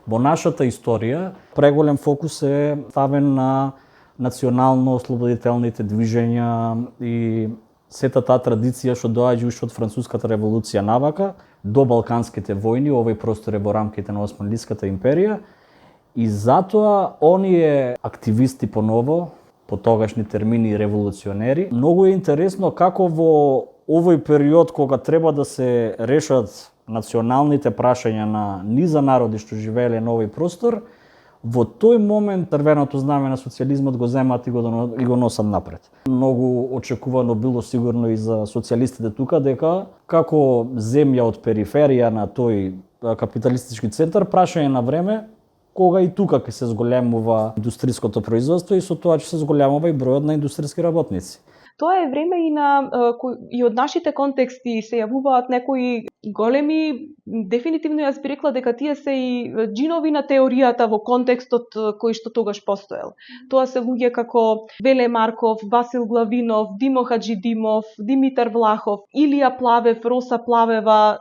Во нашата историја преголем фокус е ставен на национално-ослободителните движења и сета таа традиција што доаѓа уште од Француската револуција навака до Балканските војни, овој простор е во рамките на Османлиската империја. И затоа оние активисти поново, по тогашни термини револуционери, многу е интересно како во овој период кога треба да се решат националните прашања на низа народи што живееле на овој простор, во тој момент црвеното знаме на социјализмот го земаат и го носат напред. Многу очекувано било сигурно и за социјалистите тука дека како земја од периферија на тој капиталистички центар, прашање на време кога и тука ќе се зголемува индустријското производство и со тоа ќе се зголемува и бројот на индустријски работници. Тоа е време и од нашите контексти се јавуваат некои големи, дефинитивно јас би рекла дека тие се и џинови на теоријата во контекстот кој што тогаш постоел. Тоа се луѓе како Веле Марков, Васил Главинов, Димо Хаџидимов, Димитар Влахов, Илија Плавев, Роса Плавева,